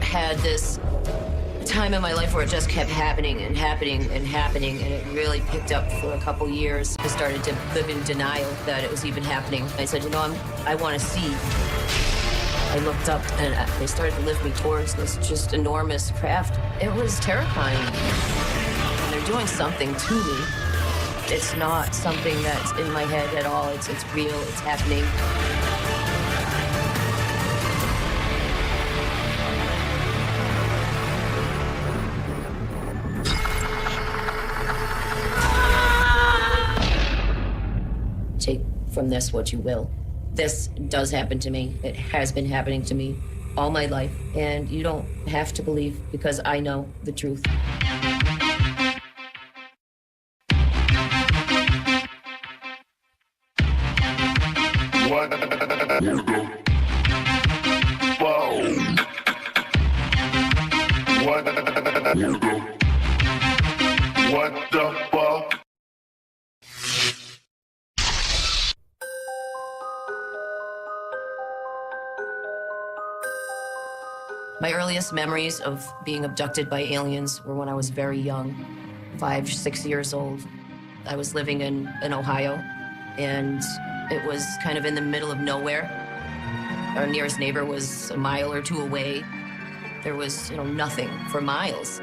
had this time in my life where it just kept happening and happening and happening, and it really picked up for a couple years. I started to live in denial that it was even happening. I said, you know, I want to see. I looked up, and they started to lift me towards this just enormous craft. It was terrifying. And they're doing something to me. It's not something that's in my head at all. It's real. It's happening. Take from this what you will. This does happen to me. It has been happening to me all my life. And you don't have to believe, because I know the truth. What? Whoa. What the fuck? My earliest memories of being abducted by aliens were when I was very young, 5, 6 years old. I was living in Ohio, and it was kind of in the middle of nowhere. Our nearest neighbor was a mile or two away. There was, nothing for miles.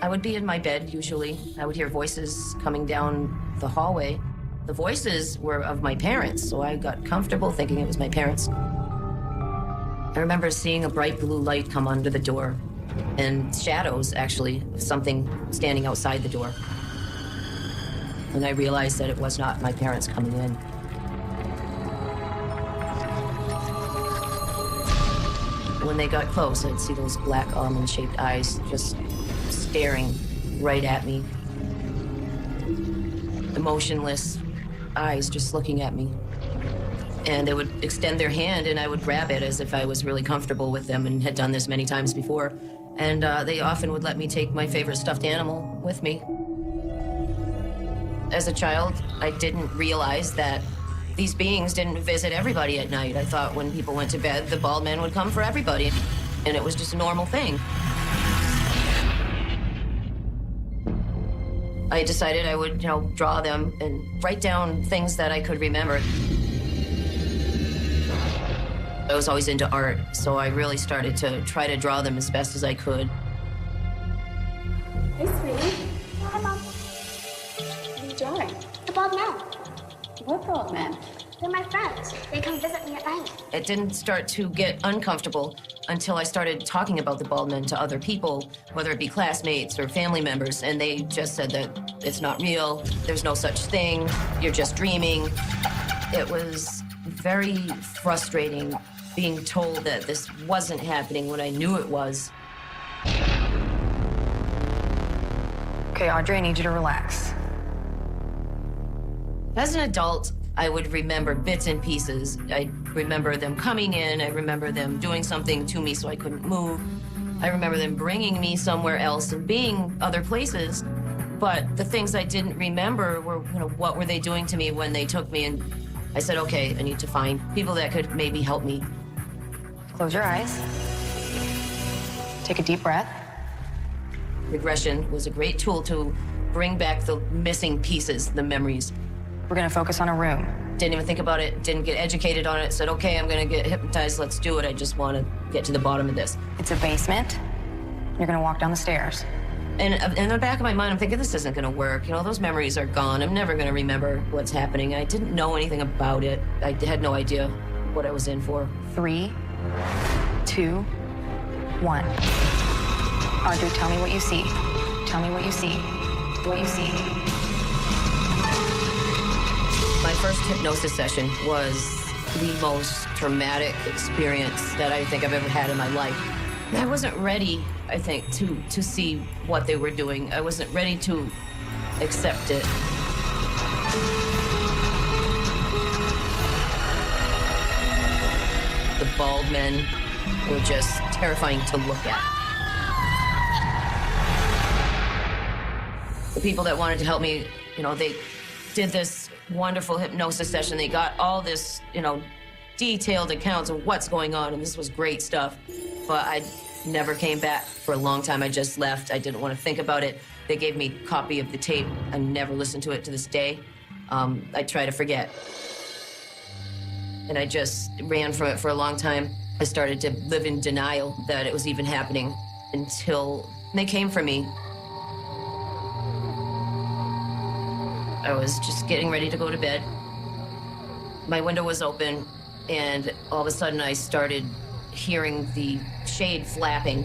I would be in my bed, usually. I would hear voices coming down the hallway. The voices were of my parents, so I got comfortable thinking it was my parents. I remember seeing a bright blue light come under the door, and shadows, actually, of something standing outside the door. And I realized that it was not my parents coming in. When they got close, I'd see those black almond-shaped eyes just staring right at me. Emotionless eyes just looking at me. And they would extend their hand, and I would grab it as if I was really comfortable with them and had done this many times before. And they often would let me take my favorite stuffed animal with me. As a child, I didn't realize that these beings didn't visit everybody at night. I thought when people went to bed, the bald man would come for everybody, and it was just a normal thing. I decided I would, draw them and write down things that I could remember. I was always into art, so I really started to try to draw them as best as I could. Hey, sweetie. Hi, Mom. What are you drawing? The bald man. What bald man? They're my friends. They come visit me at night. It didn't start to get uncomfortable until I started talking about the bald men to other people, whether it be classmates or family members, and they just said that it's not real, there's no such thing, you're just dreaming. It was very frustrating being told that this wasn't happening when I knew it was. Okay, Audrey, I need you to relax. As an adult, I would remember bits and pieces. I remember them coming in. I remember them doing something to me so I couldn't move. I remember them bringing me somewhere else and being other places. But the things I didn't remember were, what were they doing to me when they took me? And I said, okay, I need to find people that could maybe help me. Close your eyes. Take a deep breath. Regression was a great tool to bring back the missing pieces, the memories. We're gonna focus on a room. Didn't even think about it, didn't get educated on it, said, okay, I'm gonna get hypnotized, let's do it. I just wanna get to the bottom of this. It's a basement. You're gonna walk down the stairs. And in the back of my mind, I'm thinking, this isn't gonna work. Those memories are gone. I'm never gonna remember what's happening. I didn't know anything about it. I had no idea what I was in for. 3, 2, 1. Audrey, tell me what you see. Tell me what you see. What you see. My first hypnosis session was the most traumatic experience that I think I've ever had in my life. I wasn't ready, I think, to see what they were doing. I wasn't ready to accept it. The bald men were just terrifying to look at. The people that wanted to help me, they did this wonderful hypnosis session. They got all this, detailed accounts of what's going on, and this was great stuff. But I never came back for a long time. I just left. I didn't want to think about it. They gave me a copy of the tape. I never listened to it to this day. I try to forget. And I just ran from it for a long time. I started to live in denial that it was even happening until they came for me. I was just getting ready to go to bed. My window was open, and all of a sudden I started hearing the shade flapping.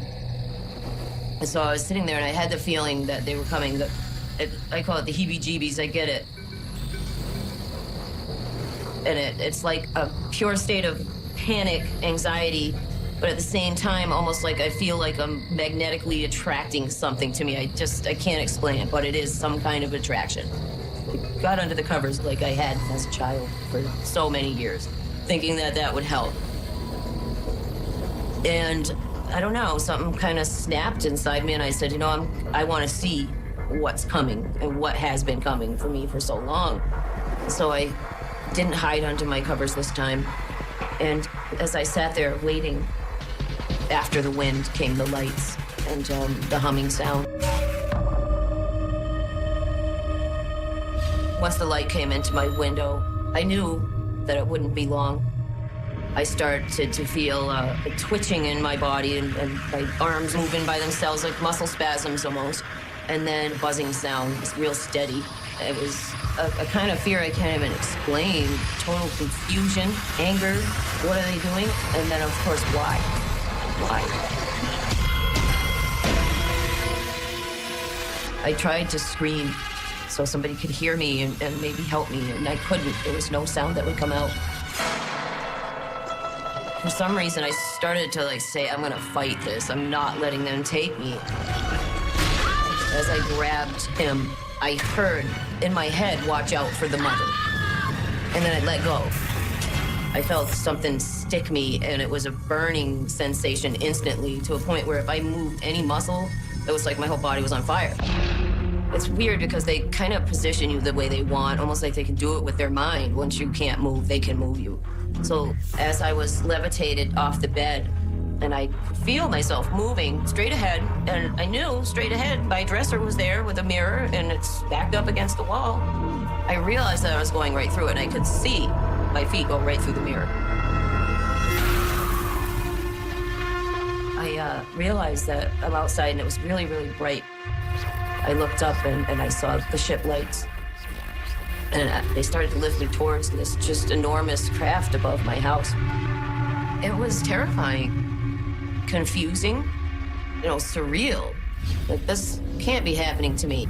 And so I was sitting there, and I had the feeling that they were coming. I call it the heebie-jeebies. I get it. And it's like a pure state of panic, anxiety, but at the same time, almost like I feel like I'm magnetically attracting something to me. I can't explain it, but it is some kind of attraction. I got under the covers like I had as a child for so many years, thinking that that would help. And I don't know, something kind of snapped inside me, and I said, you know, I want to see what's coming and what has been coming for me for so long. So I didn't hide under my covers this time. And as I sat there waiting, after the wind came the lights and the humming sound. Once the light came into my window, I knew that it wouldn't be long. I started to feel a twitching in my body and my arms moving by themselves like muscle spasms almost. And then a buzzing sound, was real steady. It was a kind of fear I can't even explain. Total confusion, anger, what are they doing? And then, of course, why? Why? I tried to scream so somebody could hear me and maybe help me, and I couldn't. There was no sound that would come out. For some reason, I started to say, I'm gonna fight this. I'm not letting them take me. As I grabbed him, I heard in my head, watch out for the mother. And then I let go. I felt something stick me, and it was a burning sensation instantly, to a point where if I moved any muscle, it was like my whole body was on fire. It's weird because they kind of position you the way they want, almost like they can do it with their mind. Once you can't move, they can move you. So as I was levitated off the bed, and I could feel myself moving straight ahead, and I knew straight ahead my dresser was there with a mirror, and it's backed up against the wall. I realized that I was going right through it, and I could see my feet go right through the mirror. I realized that I'm outside, and it was really, really bright. I looked up, and I saw the ship lights. And they started to lift me towards this just enormous craft above my house. It was terrifying, confusing, surreal. Like, this can't be happening to me.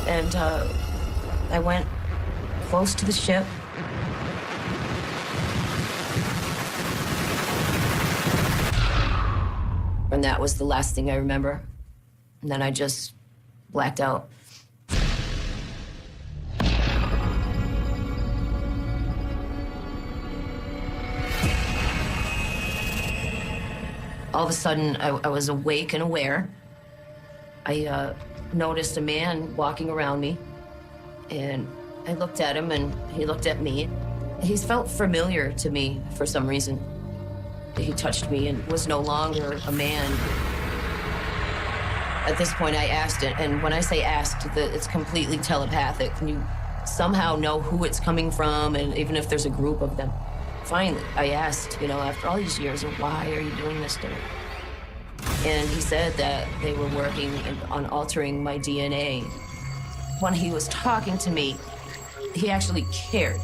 And I went close to the ship. And that was the last thing I remember. And then I just blacked out. All of a sudden, I was awake and aware. I noticed a man walking around me, and I looked at him, and he looked at me. He felt familiar to me for some reason. He touched me and was no longer a man. At this point, I asked it, and when I say asked, it's completely telepathic. And you somehow know who it's coming from, and even if there's a group of them. Finally, I asked, after all these years, why are you doing this to me? And he said that they were working on altering my DNA. When he was talking to me, he actually cared.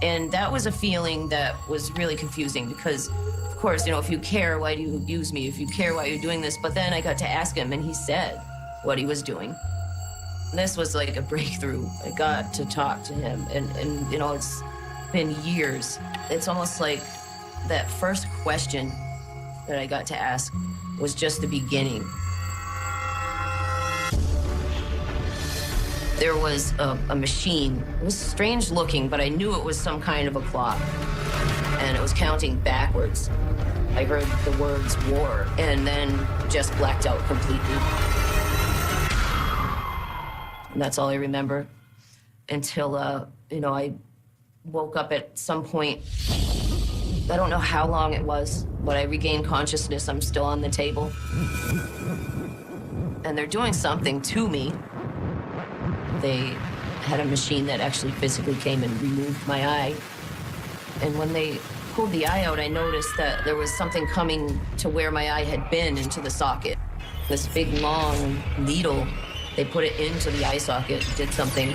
And that was a feeling that was really confusing because, of course, if you care, why do you abuse me? If you care, why are you doing this? But then I got to ask him, and he said what he was doing. This was like a breakthrough. I got to talk to him, and it's been years. It's almost like that first question that I got to ask was just the beginning. There was a machine. It was strange looking, but I knew it was some kind of a clock. And it was counting backwards. I heard the words war, and then just blacked out completely. And that's all I remember until, I woke up at some point I don't know how long it was, but I regained consciousness. I'm still on the table. And they're doing something to me. They had a machine that actually physically came and removed my eye. And when they pulled the eye out, I noticed that there was something coming to where my eye had been into the socket. This big, long needle, they put it into the eye socket, did something.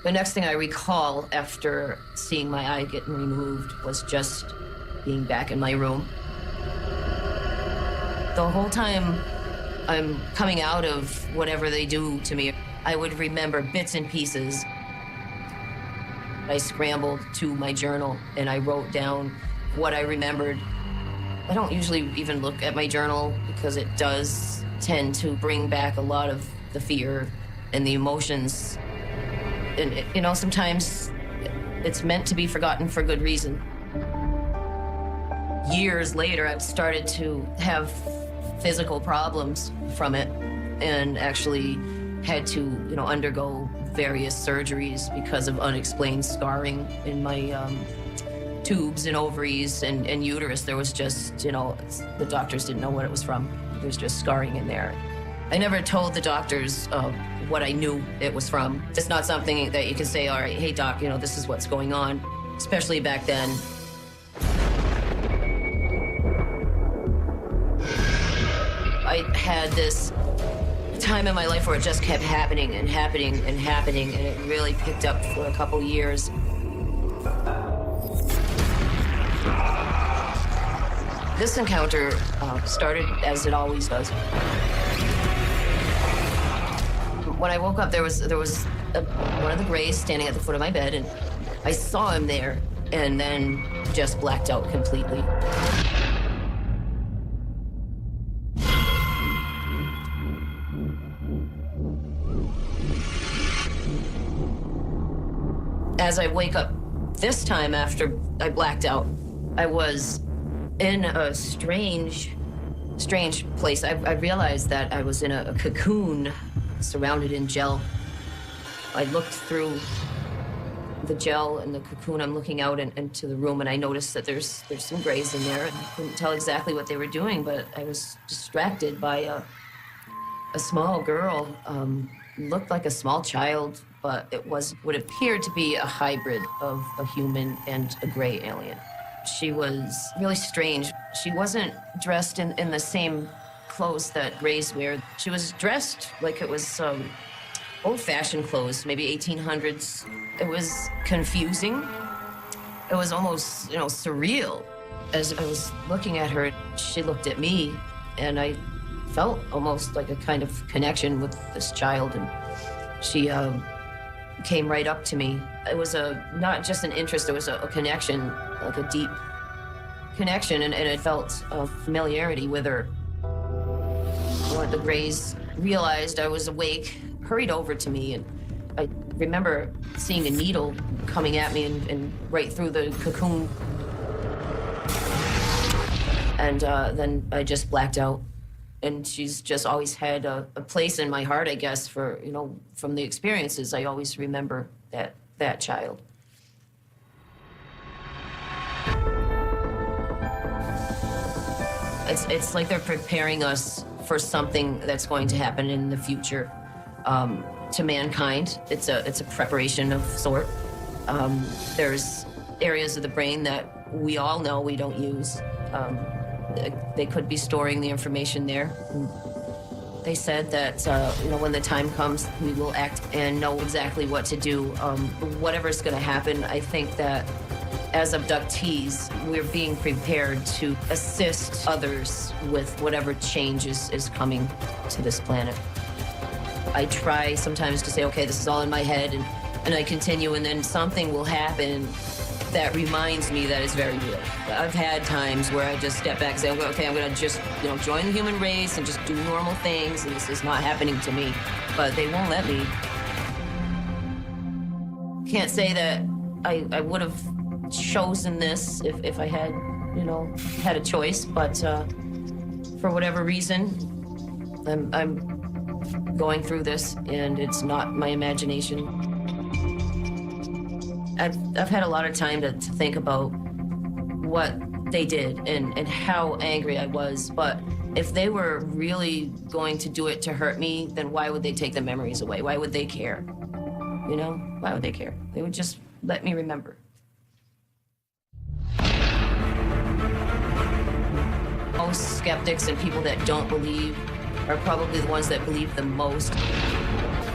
The next thing I recall after seeing my eye getting removed was just being back in my room. The whole time I'm coming out of whatever they do to me, I would remember bits and pieces. I scrambled to my journal and I wrote down what I remembered. I don't usually even look at my journal because it does tend to bring back a lot of the fear and the emotions. And, you know, sometimes it's meant to be forgotten for good reason. Years later, I've started to have physical problems from it and actually had to, you know, undergo various surgeries because of unexplained scarring in my tubes and ovaries and uterus. There was just, you know, the doctors didn't know what it was from. There's just scarring in there. I never told the doctors what I knew it was from. It's not something that you can say, all right, hey doc, you know, this is what's going on, especially back then. I had this time in my life where it just kept happening and happening and happening, and it really picked up for a couple years. This encounter started as it always does. When I woke up, there was one of the Greys standing at the foot of my bed, and I saw him there, and then just blacked out completely. As I wake up this time after I blacked out, I was in a strange place. I realized that I was in a cocoon surrounded in gel. I looked through the gel and the cocoon. I'm looking out into the room, and I noticed that there's some Greys in there. I couldn't tell exactly what they were doing, but I was distracted by a small girl. Looked like a small child, but it was what appeared to be a hybrid of a human and a Grey alien. She was really strange. She wasn't dressed in the same clothes that Greys wear. She was dressed like it was old-fashioned clothes, maybe 1800s. It was confusing. It was almost, you know, surreal. As I was looking at her, she looked at me, and I felt almost like a kind of connection with this child, and she came right up to me. It was not just an interest, it was a connection, like a deep connection, and it felt a familiarity with her. When the Greys realized I was awake, hurried over to me, and I remember seeing a needle coming at me and right through the cocoon. And then I just blacked out. And she's just always had a place in my heart, I guess, for, you know, from the experiences. I always remember that child. It's like they're preparing us for something that's going to happen in the future to mankind. It's a preparation of sort. There's areas of the brain that we all know we don't use. They could be storing the information there. They said that, you know, when the time comes, we will act and know exactly what to do. Whatever's going to happen, I think that as abductees, we're being prepared to assist others with whatever change is coming to this planet. I try sometimes to say, okay, this is all in my head, and I continue, and then something will happen that reminds me that it's very real. I've had times where I just step back and say, okay, I'm gonna just, you know, join the human race and just do normal things, and this is not happening to me. But they won't let me. Can't say that I would have chosen this if I had, you know, had a choice, but for whatever reason, I'm going through this, and it's not my imagination. I've had a lot of time to think about what they did and how angry I was, but if they were really going to do it to hurt me, then why would they take the memories away? Why would they care? You know, why would they care? They would just let me remember. Most skeptics and people that don't believe are probably the ones that believe the most.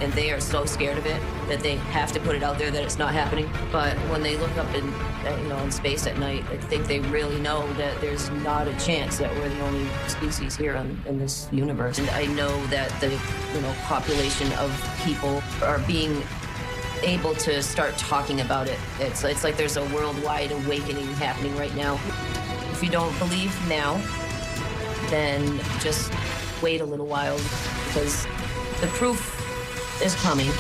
And they are so scared of it that they have to put it out there that it's not happening. But when they look up in space at night, I think they really know that there's not a chance that we're the only species here in this universe. And I know that the population of people are being able to start talking about it. It's like there's a worldwide awakening happening right now. If you don't believe now, then just wait a little while, because the proof is coming.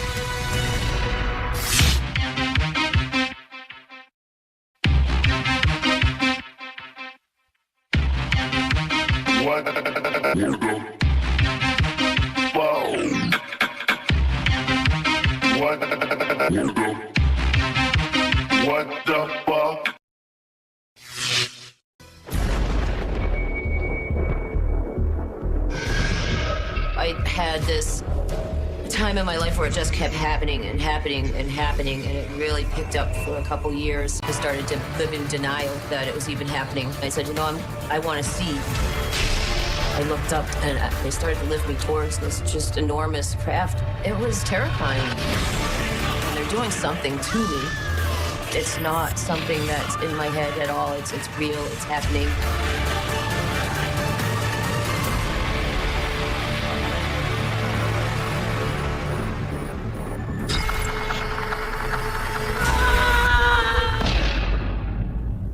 What the fuck? What the fuck? I had this time in my life where it just kept happening and happening and happening, and it really picked up for a couple years. I started to live in denial that it was even happening. I said, I want to see. I looked up and they started to lift me towards this just enormous craft. It was terrifying. And they're doing something to me. It's not something that's in my head at all. It's real, it's happening.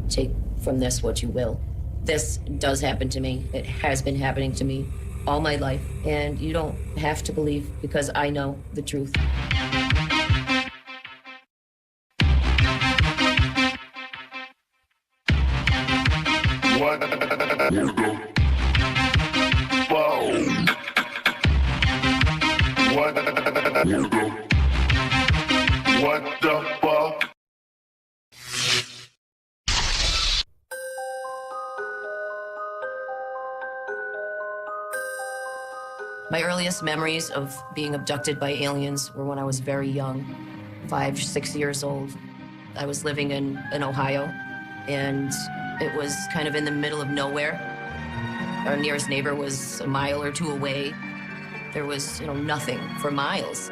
Take from this what you will. This does happen to me. It has been happening to me all my life. And you don't have to believe, because I know the truth. What the fuck? What the fuck? My earliest memories of being abducted by aliens were when I was very young, 5, 6 years old. I was living in Ohio, and it was kind of in the middle of nowhere. Our nearest neighbor was a mile or two away. There was, nothing for miles.